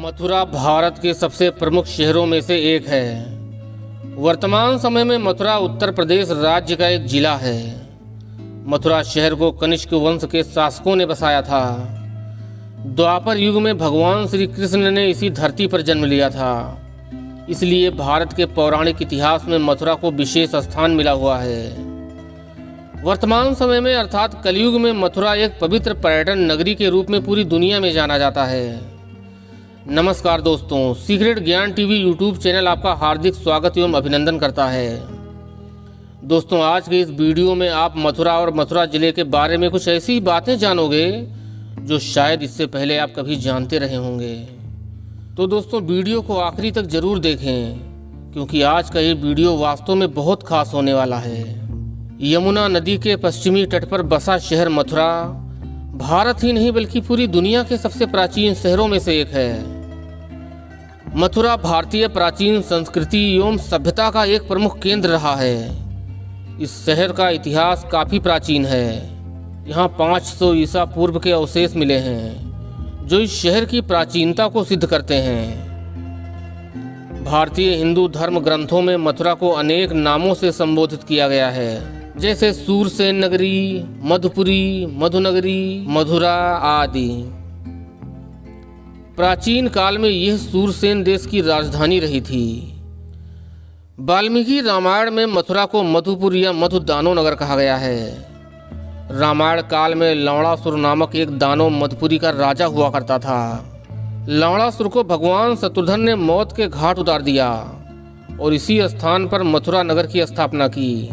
मथुरा भारत के सबसे प्रमुख शहरों में से एक है। वर्तमान समय में मथुरा उत्तर प्रदेश राज्य का एक जिला है। मथुरा शहर को कनिष्क वंश के शासकों ने बसाया था। द्वापर युग में भगवान श्री कृष्ण ने इसी धरती पर जन्म लिया था। इसलिए भारत के पौराणिक इतिहास में मथुरा को विशेष स्थान मिला हुआ है। वर्तमान समय में अर्थात कलयुग में मथुरा एक पवित्र पर्यटन नगरी के रूप में पूरी दुनिया में जाना जाता है। नमस्कार दोस्तों, सीक्रेट ज्ञान टीवी यूट्यूब चैनल आपका हार्दिक स्वागत एवं अभिनंदन करता है। दोस्तों, आज के इस वीडियो में आप मथुरा और मथुरा जिले के बारे में कुछ ऐसी बातें जानोगे जो शायद इससे पहले आप कभी जानते रहे होंगे। तो दोस्तों, वीडियो को आखिरी तक जरूर देखें, क्योंकि आज का ये वीडियो वास्तव में बहुत खास होने वाला है। यमुना नदी के पश्चिमी तट पर बसा शहर मथुरा भारत ही नहीं बल्कि पूरी दुनिया के सबसे प्राचीन शहरों में से एक है। मथुरा भारतीय प्राचीन संस्कृति एवं सभ्यता का एक प्रमुख केंद्र रहा है। इस शहर का इतिहास काफी प्राचीन है। यहाँ 500 ईसा पूर्व के अवशेष मिले हैं, जो इस शहर की प्राचीनता को सिद्ध करते हैं। भारतीय हिंदू धर्म ग्रंथों में मथुरा को अनेक नामों से संबोधित किया गया है, जैसे सूरसेन नगरी, मधुपुरी, मधुनगरी, मधुरा आदि। प्राचीन काल में यह सूरसेन देश की राजधानी रही थी। वाल्मीकि रामायण में मथुरा को मधुपुर या मधुदानो नगर कहा गया है। रामायण काल में लवणासुर नामक एक दानव मधुपुरी का राजा हुआ करता था। लवणासुर को भगवान शत्रुघ्न ने मौत के घाट उतार दिया और इसी स्थान पर मथुरा नगर की स्थापना की।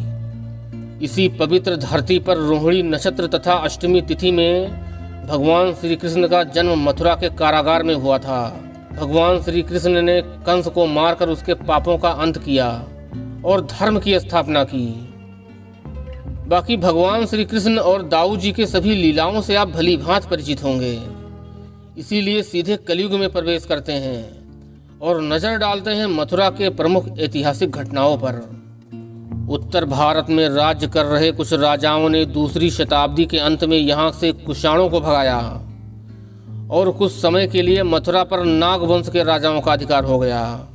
इसी पवित्र धरती पर रोहिणी नक्षत्र तथा अष्टमी तिथि में भगवान श्री कृष्ण का जन्म मथुरा के कारागार में हुआ था। भगवान श्री कृष्ण ने कंस को मारकर उसके पापों का अंत किया और धर्म की स्थापना की। बाकी भगवान श्री कृष्ण और दाऊ जी के सभी लीलाओं से आप भली भांति परिचित होंगे। इसीलिए सीधे कलयुग में प्रवेश करते हैं और नजर डालते हैं मथुरा के प्रमुख ऐतिहासिक घटनाओं पर। उत्तर भारत में राज्य कर रहे कुछ राजाओं ने दूसरी शताब्दी के अंत में यहाँ से कुषाणों को भगाया और कुछ समय के लिए मथुरा पर नाग वंश के राजाओं का अधिकार हो गया।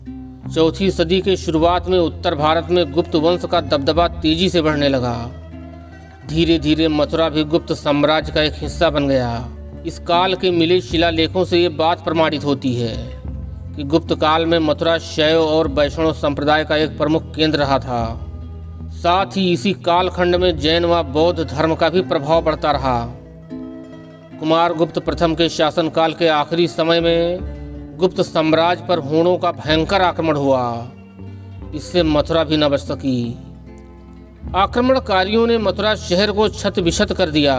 चौथी सदी के शुरुआत में उत्तर भारत में गुप्त वंश का दबदबा तेजी से बढ़ने लगा। धीरे धीरे मथुरा भी गुप्त साम्राज्य का एक हिस्सा बन गया। इस काल के मिले शिलालेखों से ये बात प्रमाणित होती है कि गुप्त काल में मथुरा शैव और वैष्णव संप्रदाय का एक प्रमुख केंद्र रहा था। साथ ही इसी कालखंड में जैन व बौद्ध धर्म का भी प्रभाव बढ़ता रहा। कुमारगुप्त प्रथम के शासनकाल के आखिरी समय में गुप्त साम्राज्य पर हूणों का भयंकर आक्रमण हुआ। इससे मथुरा भी न बच सकी। आक्रमणकारियों ने मथुरा शहर को क्षत विक्षत कर दिया।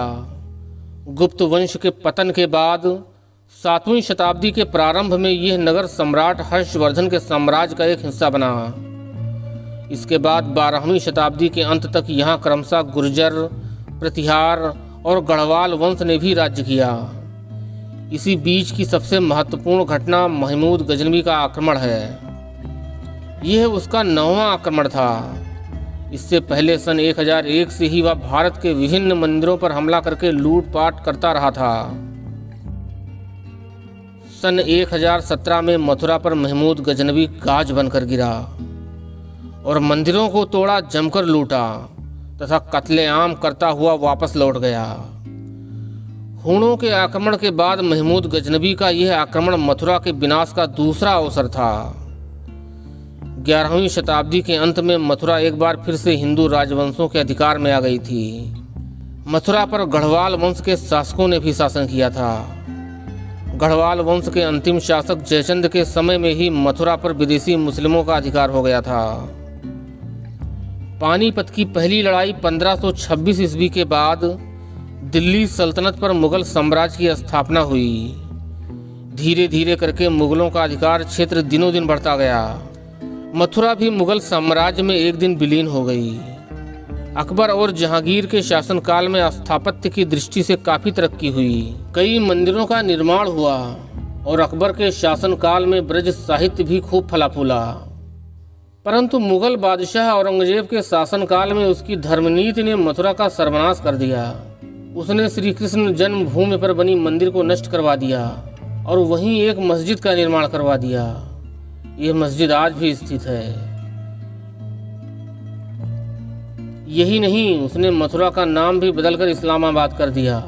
गुप्त वंश के पतन के बाद 7वीं शताब्दी के प्रारंभ में यह नगर सम्राट हर्षवर्धन के साम्राज्य का एक हिस्सा बना। इसके बाद 12वीं शताब्दी के अंत तक यहाँ क्रमशः गुर्जर, प्रतिहार और गढ़वाल वंश ने भी राज्य किया। इसी बीच की सबसे महत्वपूर्ण घटना महमूद गजनवी का आक्रमण है। यह उसका 9वां आक्रमण था। इससे पहले सन 1001 से ही वह भारत के विभिन्न मंदिरों पर हमला करके लूटपाट करता रहा था। सन 1017 में मथुरा पर महमूद गजनवी गाज बनकर गिरा और मंदिरों को तोड़ा, जमकर लूटा तथा कत्लेआम करता हुआ वापस लौट गया। हूणों के आक्रमण के बाद महमूद गजनवी का यह आक्रमण मथुरा के विनाश का दूसरा अवसर था। 11वीं शताब्दी के अंत में मथुरा एक बार फिर से हिंदू राजवंशों के अधिकार में आ गई थी। मथुरा पर गढ़वाल वंश के शासकों ने भी शासन किया था। गढ़वाल वंश के अंतिम शासक जयचंद के समय में ही मथुरा पर विदेशी मुस्लिमों का अधिकार हो गया था। पानीपत की पहली लड़ाई 1526 ईस्वी के बाद दिल्ली सल्तनत पर मुगल साम्राज्य की स्थापना हुई। धीरे धीरे करके मुगलों का अधिकार क्षेत्र दिनों दिन बढ़ता गया। मथुरा भी मुगल साम्राज्य में एक दिन विलीन हो गई। अकबर और जहांगीर के शासनकाल में स्थापत्य की दृष्टि से काफी तरक्की हुई। कई मंदिरों का निर्माण हुआ और अकबर के शासनकाल में ब्रज साहित्य भी खूब फला फूला। परंतु मुगल बादशाह औरंगजेब के शासनकाल में उसकी धर्मनीति ने मथुरा का सर्वनाश कर दिया। उसने श्री कृष्ण जन्मभूमि पर बनी मंदिर को नष्ट करवा दिया और वहीं एक मस्जिद का निर्माण करवा दिया। यह मस्जिद आज भी स्थित है। यही नहीं, उसने मथुरा का नाम भी बदलकर इस्लामाबाद कर दिया,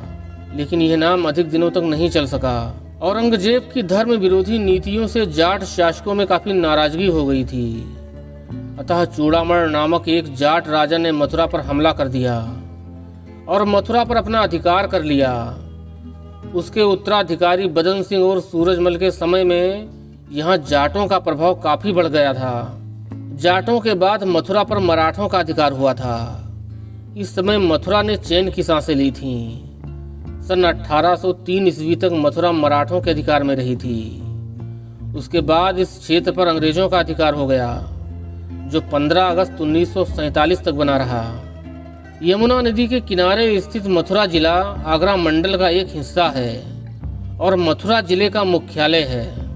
लेकिन यह नाम अधिक दिनों तक नहीं चल सका। औरंगजेब की धर्म विरोधी नीतियों से जाट शासकों में काफी नाराजगी हो गई थी। अतः चूड़ामण नामक एक जाट राजा ने मथुरा पर हमला कर दिया और मथुरा पर अपना अधिकार कर लिया। उसके उत्तराधिकारी बदन सिंह और सूरजमल के समय में यहाँ जाटों का प्रभाव काफी बढ़ गया था। जाटों के बाद मथुरा पर मराठों का अधिकार हुआ था। इस समय मथुरा ने चैन की सांसें ली थीं। सन 1803 ईस्वी तक मथुरा मराठों के अधिकार में रही थी। उसके बाद इस क्षेत्र पर अंग्रेजों का अधिकार हो गया, जो 15 अगस्त 1947 तक बना रहा। यमुना नदी के किनारे स्थित मथुरा जिला आगरा मंडल का एक हिस्सा है और मथुरा जिले का मुख्यालय है।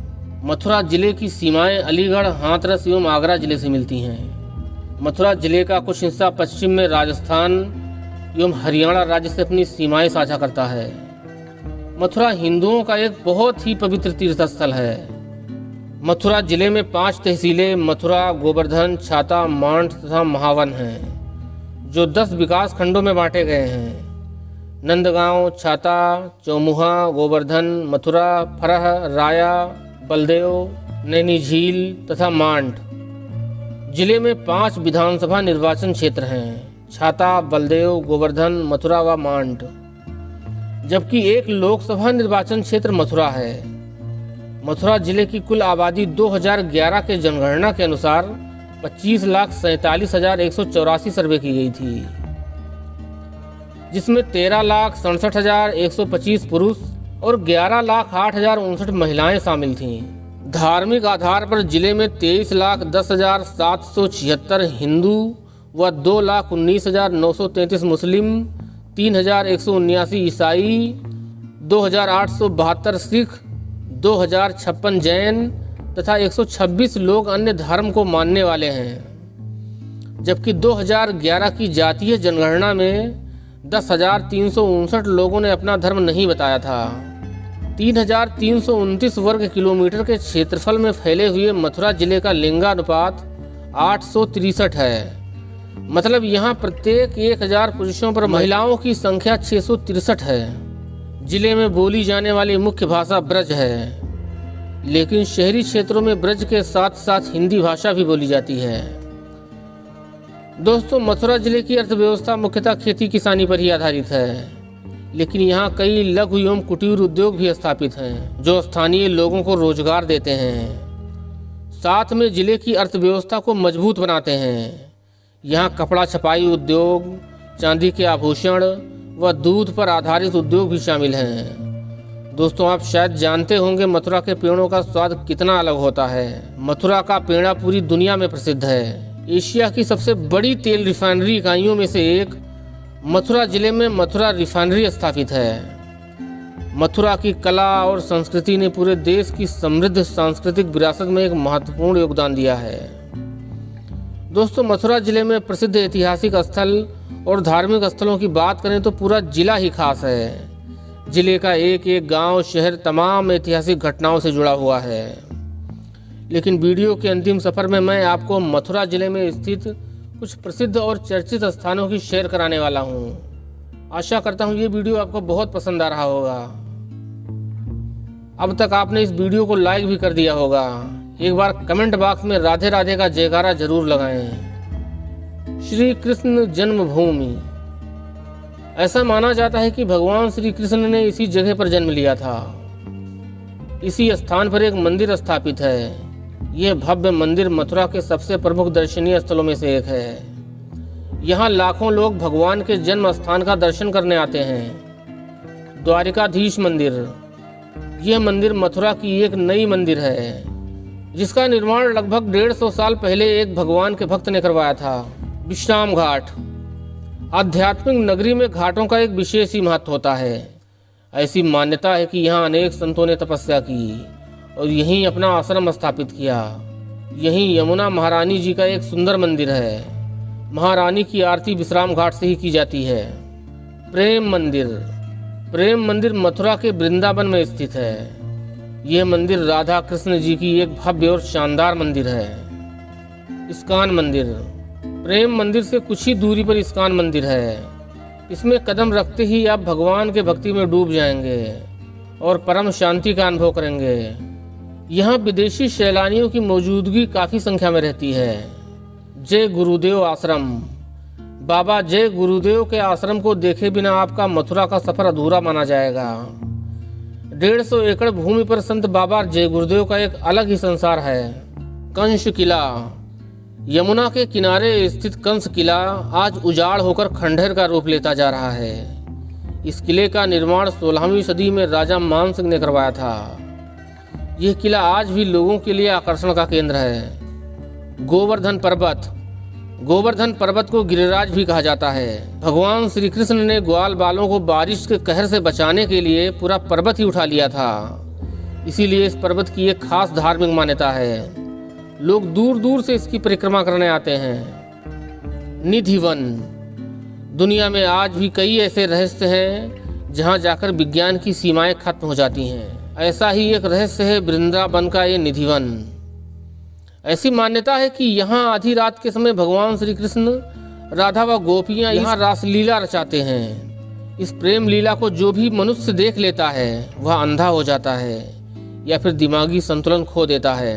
मथुरा जिले की सीमाएं अलीगढ़, हाथरस एवं आगरा जिले से मिलती हैं। मथुरा जिले का कुछ हिस्सा पश्चिम में राजस्थान एवं हरियाणा राज्य से अपनी सीमाएं साझा करता है। मथुरा हिंदुओं का एक बहुत ही पवित्र तीर्थ स्थल है। मथुरा जिले में 5 तहसीलें मथुरा, गोवर्धन, छाता, मांड तथा महावन हैं, जो 10 विकास खंडों में बांटे गए हैं। नंदगांव, छाता, चौमुहा, गोवर्धन, मथुरा, फरह, राया, बलदेव, नैनी झील तथा मांड। जिले में 5 विधानसभा निर्वाचन क्षेत्र हैं, छाता, बलदेव, गोवर्धन, मथुरा व मांड, जबकि एक लोकसभा निर्वाचन क्षेत्र मथुरा है। मथुरा जिले की कुल आबादी 2011 के जनगणना के अनुसार 25,47,184 सर्वे की गई थी, जिसमें 13,67,125 पुरुष और 11,08,059 महिलाएं शामिल थीं। धार्मिक आधार पर जिले में 23,10,776 हिंदू व 2,19,933 मुस्लिम, 3,179 ईसाई, 2,872 सिख, 2,056 जैन तथा 126 लोग अन्य धर्म को मानने वाले हैं। जबकि 2011 की जातीय जनगणना में 10,359 लोगों ने अपना धर्म नहीं बताया था। 3,329 वर्ग किलोमीटर के क्षेत्रफल में फैले हुए मथुरा जिले का लिंगानुपात 863 है। मतलब यहाँ प्रत्येक 1,000 पुरुषों पर महिलाओं की संख्या 663 है। जिले में बोली जाने वाली मुख्य भाषा ब्रज है, लेकिन शहरी क्षेत्रों में ब्रज के साथ साथ हिंदी भाषा भी बोली जाती है। दोस्तों, मथुरा जिले की अर्थव्यवस्था मुख्यतः खेती किसानी पर ही आधारित है, लेकिन यहाँ कई लघु एवं कुटीर उद्योग भी स्थापित हैं, जो स्थानीय लोगों को रोजगार देते हैं, साथ में जिले की अर्थव्यवस्था को मजबूत बनाते हैं। यहाँ कपड़ा छपाई उद्योग, चांदी के आभूषण व दूध पर आधारित उद्योग भी शामिल हैं। दोस्तों, आप शायद जानते होंगे मथुरा के पेड़ों का स्वाद कितना अलग होता है। मथुरा का पेड़ा पूरी दुनिया में प्रसिद्ध है। एशिया की सबसे बड़ी तेल रिफाइनरी इकाइयों में से एक मथुरा जिले में मथुरा रिफाइनरी स्थापित है। मथुरा की कला और संस्कृति ने पूरे देश की समृद्ध सांस्कृतिक विरासत में एक महत्वपूर्ण योगदान दिया है। दोस्तों, मथुरा जिले में प्रसिद्ध ऐतिहासिक स्थल और धार्मिक स्थलों की बात करें तो पूरा जिला ही खास है। जिले का एक एक गांव, शहर तमाम ऐतिहासिक घटनाओं से जुड़ा हुआ है। लेकिन वीडियो के अंतिम सफर में मैं आपको मथुरा जिले में स्थित कुछ प्रसिद्ध और चर्चित स्थानों की शेयर कराने वाला हूँ। आशा करता हूँ ये वीडियो आपको बहुत पसंद आ रहा होगा। अब तक आपने इस वीडियो को लाइक भी कर दिया होगा। एक बार कमेंट बॉक्स में राधे राधे का जयकारा जरूर लगाएं। श्री कृष्ण जन्मभूमि। ऐसा माना जाता है कि भगवान श्री कृष्ण ने इसी जगह पर जन्म लिया था। इसी स्थान पर एक मंदिर स्थापित है। यह भव्य मंदिर मथुरा के सबसे प्रमुख दर्शनीय स्थलों में से एक है। यहाँ लाखों लोग भगवान के जन्म स्थान का दर्शन करने आते हैं। द्वारिकाधीश मंदिर। यह मंदिर मथुरा की एक नई मंदिर है, जिसका निर्माण लगभग 150 साल पहले एक भगवान के भक्त ने करवाया था। विश्राम घाट। आध्यात्मिक नगरी में घाटों का एक विशेष ही महत्व होता है। ऐसी मान्यता है कि यहाँ अनेक संतों ने तपस्या की और यहीं अपना आश्रम स्थापित किया। यहीं यमुना महारानी जी का एक सुंदर मंदिर है। महारानी की आरती विश्राम घाट से ही की जाती है। प्रेम मंदिर। प्रेम मंदिर मथुरा के वृंदावन में स्थित है। यह मंदिर राधा कृष्ण जी की एक भव्य और शानदार मंदिर है। इस्कॉन मंदिर, प्रेम मंदिर से कुछ ही दूरी पर इस्कॉन मंदिर है। इसमें कदम रखते ही आप भगवान के भक्ति में डूब जाएंगे और परम शांति का अनुभव करेंगे। यहाँ विदेशी सैलानियों की मौजूदगी काफ़ी संख्या में रहती है। जय गुरुदेव आश्रम, बाबा जय गुरुदेव के आश्रम को देखे बिना आपका मथुरा का सफर अधूरा माना जाएगा। 150 एकड़ भूमि पर संत बाबा जय गुरुदेव का एक अलग ही संसार है। कंस किला, यमुना के किनारे स्थित कंस किला आज उजाड़ होकर खंडहर का रूप लेता जा रहा है। इस किले का निर्माण 16वीं सदी में राजा मान सिंह ने करवाया था। यह किला आज भी लोगों के लिए आकर्षण का केंद्र है। गोवर्धन पर्वत, गोवर्धन पर्वत को गिरिराज भी कहा जाता है। भगवान श्री कृष्ण ने ग्वाल बालों को बारिश के कहर से बचाने के लिए पूरा पर्वत ही उठा लिया था। इसीलिए इस पर्वत की एक खास धार्मिक मान्यता है। लोग दूर दूर से इसकी परिक्रमा करने आते हैं। निधिवन, दुनिया में आज भी कई ऐसे रहस्य हैं जहां जाकर विज्ञान की सीमाएं खत्म हो जाती हैं। ऐसा ही एक रहस्य है वृंदावन का ये निधिवन। ऐसी मान्यता है कि यहाँ आधी रात के समय भगवान श्री कृष्ण, राधा व गोपियाँ यहाँ रासलीला रचाते हैं। इस प्रेम लीला को जो भी मनुष्य देख लेता है वह अंधा हो जाता है या फिर दिमागी संतुलन खो देता है।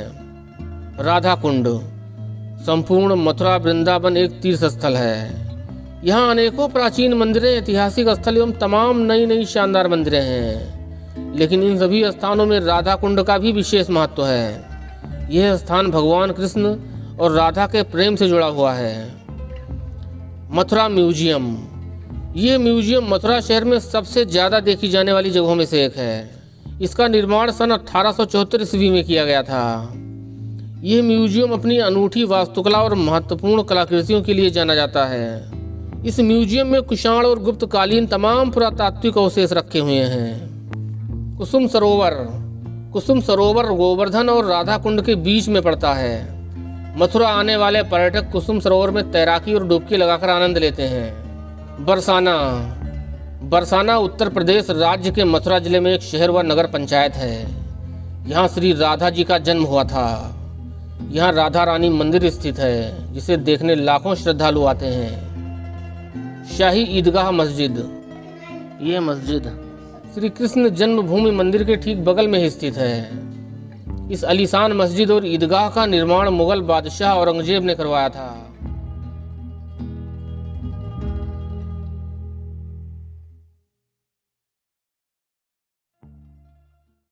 राधा कुंड, संपूर्ण मथुरा वृंदावन एक तीर्थ स्थल है। यहाँ अनेकों प्राचीन मंदिरें, ऐतिहासिक स्थल एवं तमाम नई नई शानदार मंदिरें हैं। लेकिन इन सभी स्थानों में राधा कुंड का भी विशेष महत्व है। यह स्थान भगवान कृष्ण और राधा के प्रेम से जुड़ा हुआ है। मथुरा म्यूजियम, ये म्यूजियम मथुरा शहर में सबसे ज़्यादा देखी जाने वाली जगहों में से एक है। इसका निर्माण सन 1874 ईस्वी में किया गया था। यह म्यूजियम अपनी अनूठी वास्तुकला और महत्वपूर्ण कलाकृतियों के लिए जाना जाता है। इस म्यूजियम में कुषाण और गुप्तकालीन तमाम पुरातात्विक अवशेष रखे हुए हैं। कुसुम सरोवर, कुसुम सरोवर गोवर्धन और राधा कुंड के बीच में पड़ता है। मथुरा आने वाले पर्यटक कुसुम सरोवर में तैराकी और डुबकी लगाकर आनंद लेते हैं। बरसाना, बरसाना उत्तर प्रदेश राज्य के मथुरा जिले में एक शहर व नगर पंचायत है। यहाँ श्री राधा जी का जन्म हुआ था। यहाँ राधा रानी मंदिर स्थित है जिसे देखने लाखों श्रद्धालु आते हैं। शाही ईदगाह मस्जिद, ये मस्जिद श्री कृष्ण जन्मभूमि मंदिर के ठीक बगल में ही स्थित है। इस आलीशान मस्जिद और ईदगाह का निर्माण मुगल बादशाह औरंगजेब ने करवाया था।